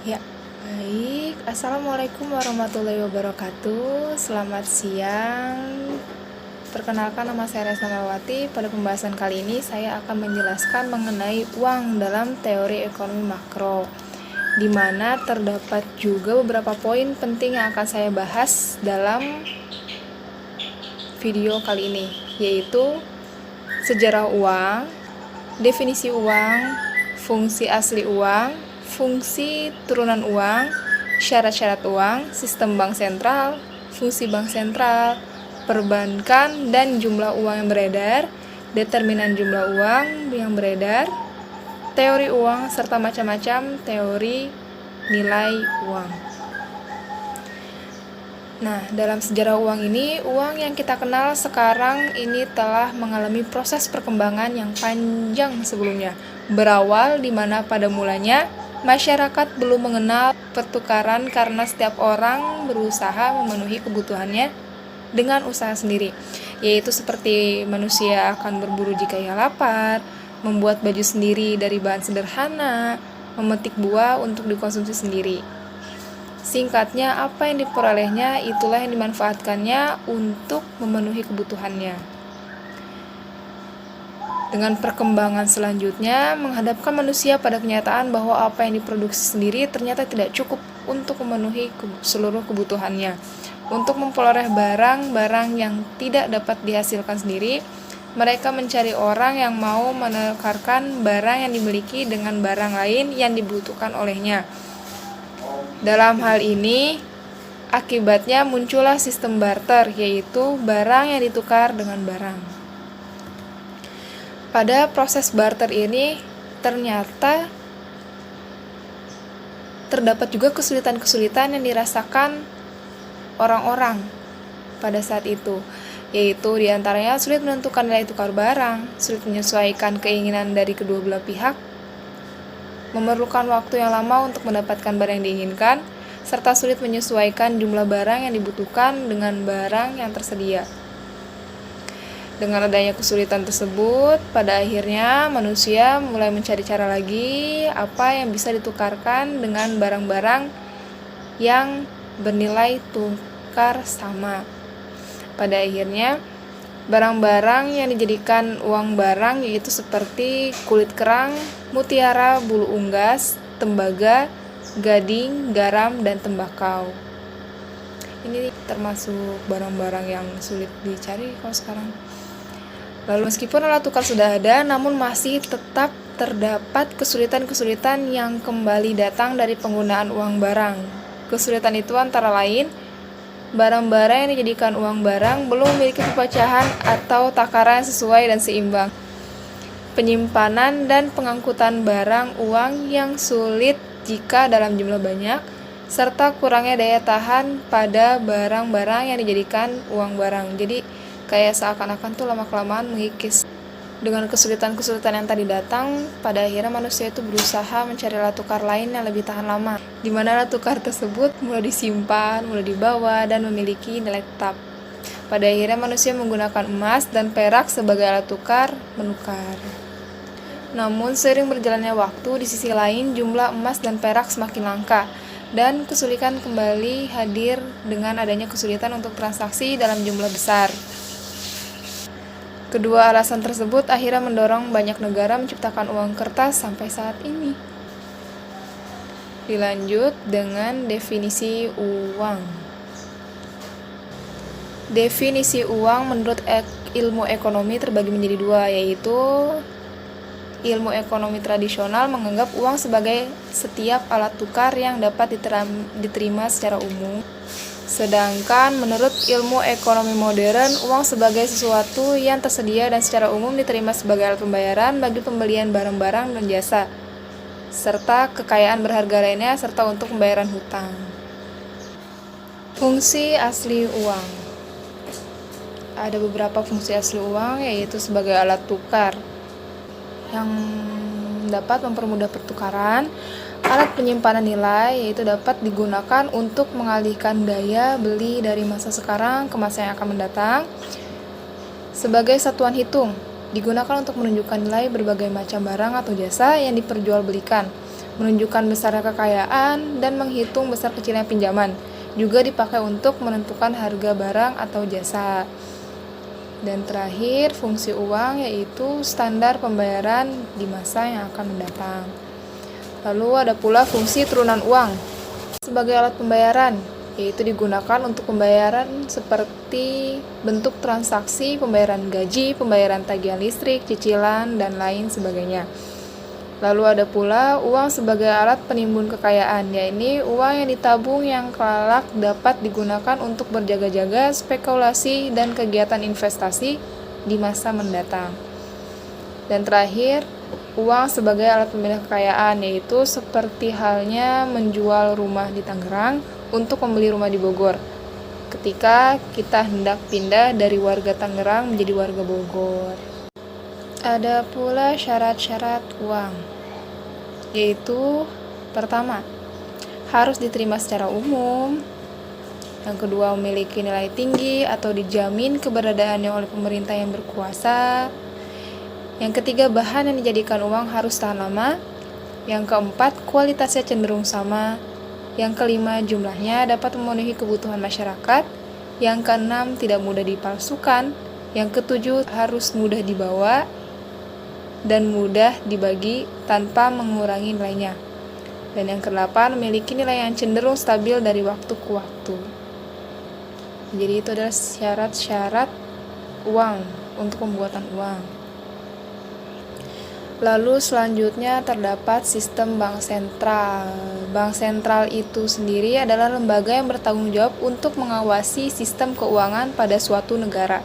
Ya, baik. Assalamualaikum warahmatullahi wabarakatuh. Selamat siang. Perkenalkan, nama saya Resna Melawati. Pada pembahasan kali ini saya akan menjelaskan mengenai uang dalam teori ekonomi makro, di mana terdapat juga beberapa poin penting yang akan saya bahas dalam video kali ini, yaitu sejarah uang, definisi uang, fungsi asli uang, fungsi turunan uang, syarat-syarat uang, sistem bank sentral, fungsi bank sentral, perbankan dan jumlah uang yang beredar, determinan jumlah uang yang beredar, teori uang, serta macam-macam teori nilai uang. Nah, dalam sejarah uang ini, uang yang kita kenal sekarang ini telah mengalami proses perkembangan yang panjang sebelumnya. Berawal di mana pada mulanya masyarakat belum mengenal pertukaran karena setiap orang berusaha memenuhi kebutuhannya dengan usaha sendiri, yaitu seperti manusia akan berburu jika ia lapar, membuat baju sendiri dari bahan sederhana, memetik buah untuk dikonsumsi sendiri. Singkatnya, apa yang diperolehnya itulah yang dimanfaatkannya untuk memenuhi kebutuhannya. Dengan perkembangan selanjutnya, menghadapkan manusia pada kenyataan bahwa apa yang diproduksi sendiri ternyata tidak cukup untuk memenuhi seluruh kebutuhannya. Untuk memperoleh barang-barang yang tidak dapat dihasilkan sendiri, mereka mencari orang yang mau menukarkan barang yang dimiliki dengan barang lain yang dibutuhkan olehnya. Dalam hal ini, akibatnya muncullah sistem barter, yaitu barang yang ditukar dengan barang. Pada proses barter ini, ternyata terdapat juga kesulitan-kesulitan yang dirasakan orang-orang pada saat itu, yaitu diantaranya sulit menentukan nilai tukar barang, sulit menyesuaikan keinginan dari kedua belah pihak, memerlukan waktu yang lama untuk mendapatkan barang yang diinginkan, serta sulit menyesuaikan jumlah barang yang dibutuhkan dengan barang yang tersedia. Dengan adanya kesulitan tersebut, pada akhirnya manusia mulai mencari cara lagi apa yang bisa ditukarkan dengan barang-barang yang bernilai tukar sama. Pada akhirnya, barang-barang yang dijadikan uang barang yaitu seperti kulit kerang, mutiara, bulu unggas, tembaga, gading, garam, dan tembakau. Ini termasuk barang-barang yang sulit dicari kalau sekarang. Lalu meskipun alat tukar sudah ada, namun masih tetap terdapat kesulitan-kesulitan yang kembali datang dari penggunaan uang barang. Kesulitan itu antara lain, barang-barang yang dijadikan uang barang belum memiliki pecahan atau takaran sesuai dan seimbang. Penyimpanan dan pengangkutan barang uang yang sulit jika dalam jumlah banyak, serta kurangnya daya tahan pada barang-barang yang dijadikan uang barang. Jadi kayak seakan-akan tuh lama-kelamaan mengikis. Dengan kesulitan-kesulitan yang tadi datang, pada akhirnya manusia itu berusaha mencari alat tukar lain yang lebih tahan lama, di mana alat tukar tersebut mulai disimpan, mulai dibawa, dan memiliki nilai tetap. Pada akhirnya manusia menggunakan emas dan perak sebagai alat tukar menukar. Namun seiring berjalannya waktu, di sisi lain jumlah emas dan perak semakin langka, dan kesulitan kembali hadir dengan adanya kesulitan untuk transaksi dalam jumlah besar. Kedua alasan tersebut akhirnya mendorong banyak negara menciptakan uang kertas sampai saat ini. Dilanjut dengan definisi uang. Definisi uang menurut ilmu ekonomi terbagi menjadi dua, yaitu ilmu ekonomi tradisional menganggap uang sebagai setiap alat tukar yang dapat diterima secara umum. Sedangkan menurut ilmu ekonomi modern, uang sebagai sesuatu yang tersedia dan secara umum diterima sebagai alat pembayaran bagi pembelian barang-barang dan jasa, serta kekayaan berharga lainnya, serta untuk pembayaran hutang. Fungsi asli uang. Ada beberapa fungsi asli uang, yaitu sebagai alat tukar yang dapat mempermudah pertukaran, alat penyimpanan nilai, yaitu dapat digunakan untuk mengalihkan daya beli dari masa sekarang ke masa yang akan mendatang. Sebagai satuan hitung, digunakan untuk menunjukkan nilai berbagai macam barang atau jasa yang diperjualbelikan. menunjukkan besarnya kekayaan, dan menghitung besar kecilnya pinjaman. Juga dipakai untuk menentukan harga barang atau jasa. Dan terakhir, fungsi uang yaitu standar pembayaran di masa yang akan mendatang. Lalu ada pula fungsi turunan uang sebagai alat pembayaran, yaitu digunakan untuk pembayaran seperti bentuk transaksi, pembayaran gaji, pembayaran tagihan listrik, cicilan, dan lain sebagainya. Lalu ada pula uang sebagai alat penimbun kekayaan, yaitu uang yang ditabung yang kelak dapat digunakan untuk berjaga-jaga, spekulasi, dan kegiatan investasi di masa mendatang. Dan terakhir, uang sebagai alat pembelian kekayaan, yaitu seperti halnya menjual rumah di Tangerang untuk membeli rumah di Bogor. Ketika kita hendak pindah dari warga Tangerang menjadi warga Bogor. Ada pula syarat-syarat uang, yaitu pertama, harus diterima secara umum. Yang kedua, memiliki nilai tinggi atau dijamin keberadaannya oleh pemerintah yang berkuasa. Yang ketiga, bahan yang dijadikan uang harus tahan lama. Yang keempat, kualitasnya cenderung sama. Yang kelima, jumlahnya dapat memenuhi kebutuhan masyarakat. Yang keenam, tidak mudah dipalsukan. Yang ketujuh, harus mudah dibawa dan mudah dibagi tanpa mengurangi nilainya. Dan yang kedelapan, memiliki nilai yang cenderung stabil dari waktu ke waktu. Jadi itu adalah syarat-syarat uang untuk pembuatan uang. Lalu selanjutnya terdapat sistem bank sentral. Bank sentral itu sendiri adalah lembaga yang bertanggung jawab untuk mengawasi sistem keuangan pada suatu negara.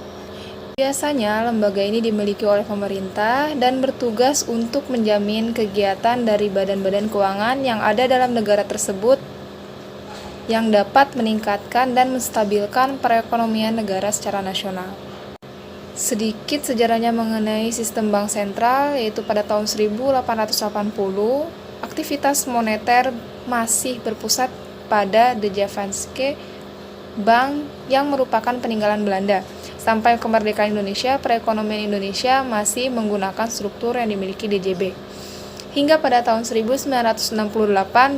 Biasanya, lembaga ini dimiliki oleh pemerintah dan bertugas untuk menjamin kegiatan dari badan-badan keuangan yang ada dalam negara tersebut yang dapat meningkatkan dan menstabilkan perekonomian negara secara nasional. Sedikit sejarahnya mengenai sistem bank sentral, yaitu pada tahun 1880, aktivitas moneter masih berpusat pada De Javanske Bank yang merupakan peninggalan Belanda. Sampai kemerdekaan Indonesia, perekonomian Indonesia masih menggunakan struktur yang dimiliki DJB. Hingga pada tahun 1968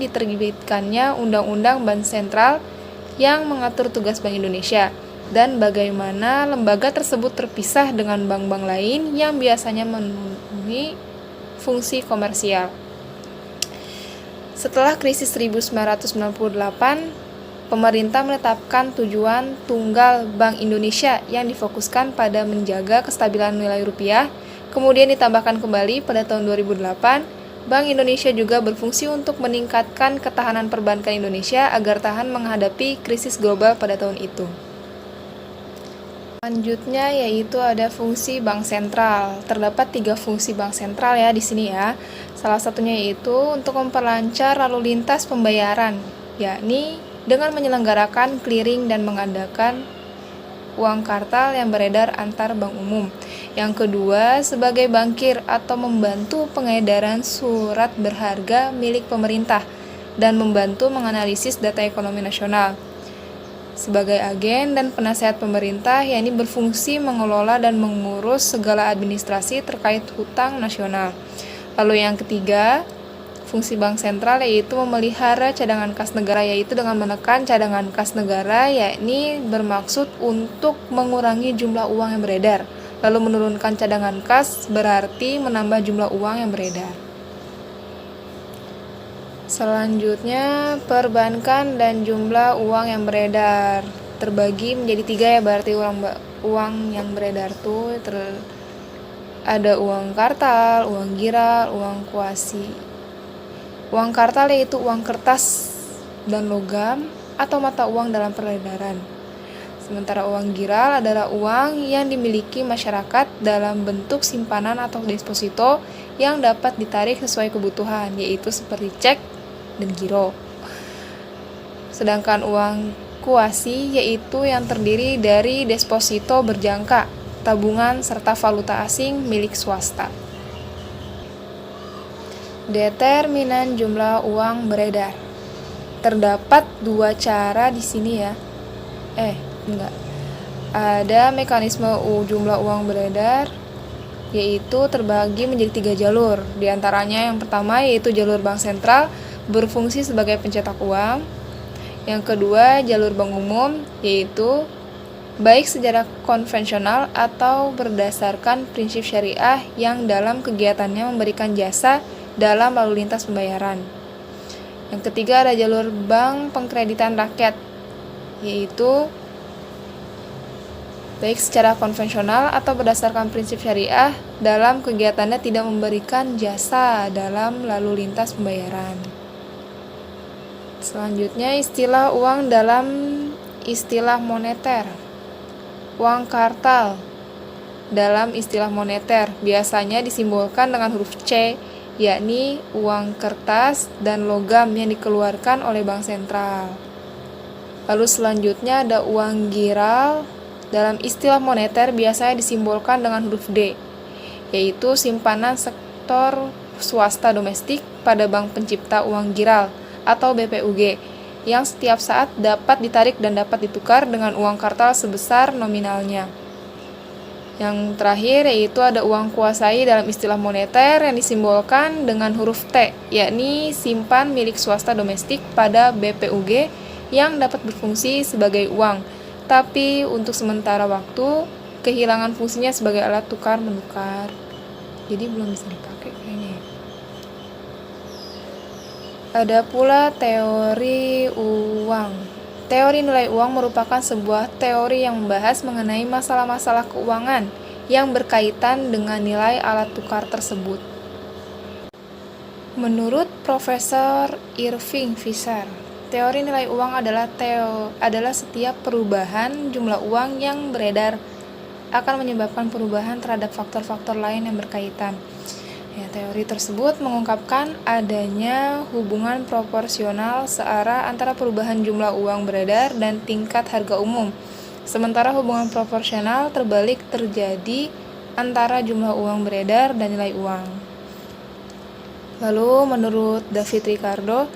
diterbitkannya Undang-Undang Bank Sentral yang mengatur tugas Bank Indonesia dan bagaimana lembaga tersebut terpisah dengan bank-bank lain yang biasanya memenuhi fungsi komersial. Setelah krisis 1998, pemerintah menetapkan tujuan tunggal Bank Indonesia yang difokuskan pada menjaga kestabilan nilai rupiah. Kemudian ditambahkan kembali pada tahun 2008, Bank Indonesia juga berfungsi untuk meningkatkan ketahanan perbankan Indonesia agar tahan menghadapi krisis global pada tahun itu. Selanjutnya yaitu ada fungsi bank sentral. Terdapat 3 fungsi bank sentral ya di sini ya. Salah satunya yaitu untuk memperlancar lalu lintas pembayaran, yakni dengan menyelenggarakan clearing dan mengadakan uang kartal yang beredar antar bank umum. Yang kedua, sebagai bankir atau membantu pengedaran surat berharga milik pemerintah dan membantu menganalisis data ekonomi nasional. Sebagai agen dan penasehat pemerintah, yakni berfungsi mengelola dan mengurus segala administrasi terkait hutang nasional. Lalu yang ketiga, fungsi bank sentral yaitu memelihara cadangan kas negara, yaitu dengan menekan cadangan kas negara, yakni bermaksud untuk mengurangi jumlah uang yang beredar. Lalu menurunkan cadangan kas berarti menambah jumlah uang yang beredar. Selanjutnya, perbankan dan jumlah uang yang beredar terbagi menjadi 3 ya, berarti uang yang beredar tuh ada uang kartal, uang giral, uang kuasi. Uang kartal yaitu uang kertas dan logam atau mata uang dalam peredaran. Sementara uang giral adalah uang yang dimiliki masyarakat dalam bentuk simpanan atau deposito yang dapat ditarik sesuai kebutuhan, yaitu seperti cek dan giro. Sedangkan uang kuasi yaitu yang terdiri dari deposito berjangka, tabungan, serta valuta asing milik swasta. Determinan jumlah uang beredar. Terdapat 2 cara di sini ya. Ada mekanisme jumlah uang beredar yaitu terbagi menjadi 3 jalur. Di antaranya yang pertama yaitu jalur bank sentral berfungsi sebagai pencetak uang. Yang kedua, jalur bank umum, yaitu baik secara konvensional atau berdasarkan prinsip syariah yang dalam kegiatannya memberikan jasa dalam lalu lintas pembayaran. Yang ketiga ada jalur bank pengkreditan rakyat, yaitu baik secara konvensional atau berdasarkan prinsip syariah dalam kegiatannya tidak memberikan jasa dalam lalu lintas pembayaran. Selanjutnya istilah uang dalam istilah moneter. Uang kartal dalam istilah moneter biasanya disimbolkan dengan huruf C, yakni uang kertas dan logam yang dikeluarkan oleh bank sentral. Lalu selanjutnya ada uang giral dalam istilah moneter biasanya disimbolkan dengan huruf D, yaitu simpanan sektor swasta domestik pada Bank Pencipta Uang Giral atau BPUG yang setiap saat dapat ditarik dan dapat ditukar dengan uang kartal sebesar nominalnya. Yang terakhir yaitu ada uang kuasai dalam istilah moneter yang disimbolkan dengan huruf T, yakni simpan milik swasta domestik pada BPUG yang dapat berfungsi sebagai uang, tapi untuk sementara waktu kehilangan fungsinya sebagai alat tukar-menukar. Jadi belum bisa dipakai kayaknya. Ada pula teori uang. Teori nilai uang merupakan sebuah teori yang membahas mengenai masalah-masalah keuangan yang berkaitan dengan nilai alat tukar tersebut. Menurut Profesor Irving Fisher, teori nilai uang adalah setiap perubahan jumlah uang yang beredar akan menyebabkan perubahan terhadap faktor-faktor lain yang berkaitan. Teori tersebut mengungkapkan adanya hubungan proporsional searah antara perubahan jumlah uang beredar dan tingkat harga umum. Sementara hubungan proporsional terbalik terjadi antara jumlah uang beredar dan nilai uang. Lalu menurut David Ricardo,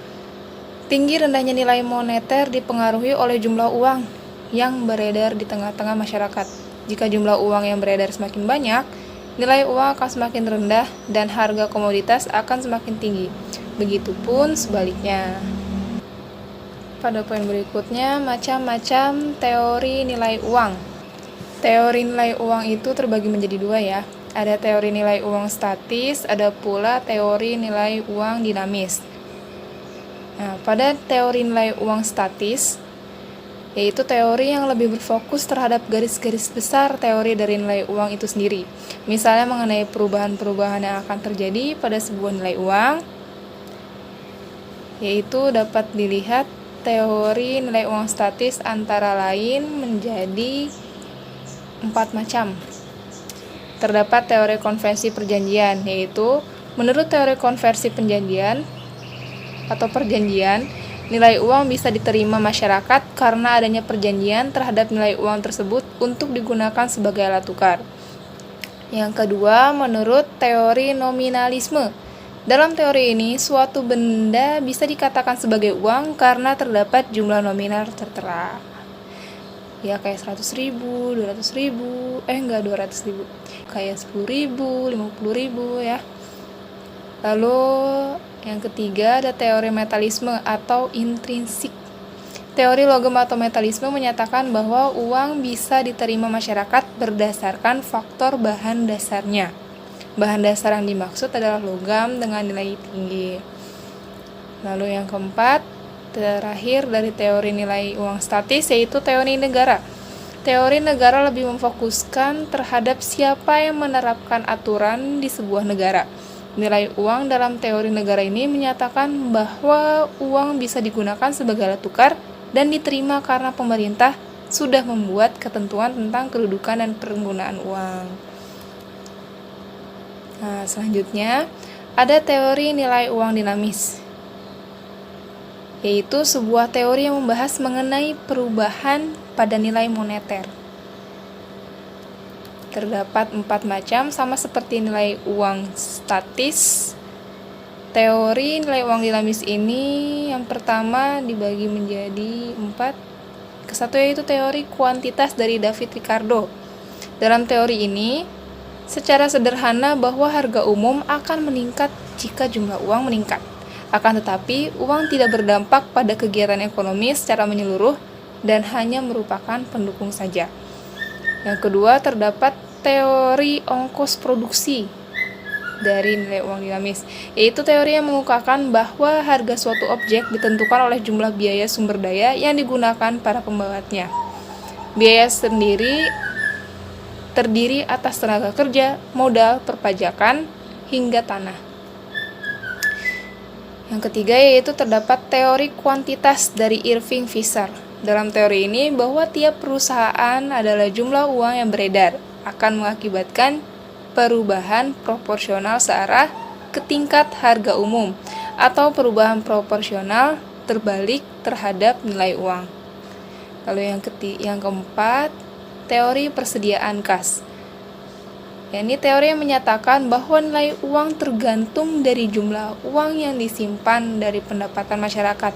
tinggi rendahnya nilai moneter dipengaruhi oleh jumlah uang yang beredar di tengah-tengah masyarakat. Jika jumlah uang yang beredar semakin banyak, nilai uang akan semakin rendah dan harga komoditas akan semakin tinggi. Begitupun sebaliknya. Pada poin berikutnya, macam-macam teori nilai uang. Teori nilai uang itu terbagi menjadi dua ya. Ada teori nilai uang statis, ada pula teori nilai uang dinamis. Pada teori nilai uang statis, yaitu teori yang lebih berfokus terhadap garis-garis besar teori dari nilai uang itu sendiri. Misalnya mengenai perubahan-perubahan yang akan terjadi pada sebuah nilai uang, yaitu dapat dilihat teori nilai uang statis antara lain menjadi 4 macam. Terdapat teori konversi perjanjian, yaitu menurut teori konversi perjanjian, nilai uang bisa diterima masyarakat karena adanya perjanjian terhadap nilai uang tersebut untuk digunakan sebagai alat tukar. Yang kedua, menurut teori nominalisme. Dalam teori ini, suatu benda bisa dikatakan sebagai uang karena terdapat jumlah nominal tertera. Ya kayak 100.000, 200.000, 200.000. Kayak 10.000, 50.000 ya. Lalu yang ketiga ada teori metalisme atau intrinsik. Teori logam atau metalisme menyatakan bahwa uang bisa diterima masyarakat berdasarkan faktor bahan dasarnya. Bahan dasar yang dimaksud adalah logam dengan nilai tinggi. Lalu yang keempat, terakhir dari teori nilai uang statis yaitu teori negara. Teori negara lebih memfokuskan terhadap siapa yang menerapkan aturan di sebuah negara. Nilai uang dalam teori negara ini menyatakan bahwa uang bisa digunakan sebagai alat tukar dan diterima karena pemerintah sudah membuat ketentuan tentang kedudukan dan penggunaan uang. Selanjutnya ada teori nilai uang dinamis, yaitu sebuah teori yang membahas mengenai perubahan pada nilai moneter. Terdapat 4 macam sama seperti nilai uang statis. Teori nilai uang dinamis ini yang pertama dibagi menjadi 4. Kesatu yaitu teori kuantitas dari David Ricardo. Dalam teori ini, secara sederhana bahwa harga umum akan meningkat jika jumlah uang meningkat. Akan tetapi, uang tidak berdampak pada kegiatan ekonomi secara menyeluruh dan hanya merupakan pendukung saja. Yang kedua, terdapat teori ongkos produksi dari nilai uang dinamis, yaitu teori yang mengukakan bahwa harga suatu objek ditentukan oleh jumlah biaya sumber daya yang digunakan para pembuatnya. Biaya sendiri terdiri atas tenaga kerja, modal, perpajakan, hingga tanah. Yang ketiga yaitu terdapat teori kuantitas dari Irving Fisher. Dalam teori ini bahwa tiap perusahaan adalah jumlah uang yang beredar akan mengakibatkan perubahan proporsional searah ke tingkat harga umum atau perubahan proporsional terbalik terhadap nilai uang. Lalu yang keempat, teori persediaan kas. Ini teori yang menyatakan bahwa nilai uang tergantung dari jumlah uang yang disimpan dari pendapatan masyarakat.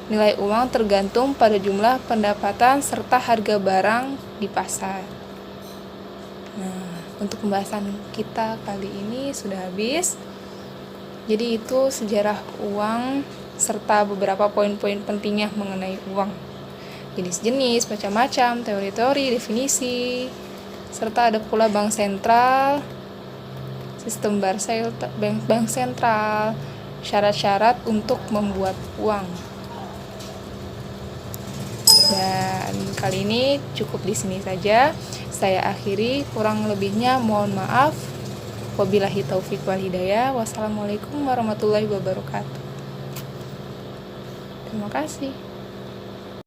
Nilai uang tergantung pada jumlah pendapatan serta harga barang di pasar. Nah, untuk pembahasan kita kali ini sudah habis. Jadi itu sejarah uang serta beberapa poin-poin pentingnya mengenai uang. Jenis-jenis, macam-macam, teori-teori, definisi, serta ada pula bank sentral, sistem bank sentral, syarat-syarat untuk membuat uang. Dan kali ini cukup di sini saja. Saya akhiri, kurang lebihnya mohon maaf. Wabillahi taufik wal hidayah. Wassalamualaikum warahmatullahi wabarakatuh. Terima kasih.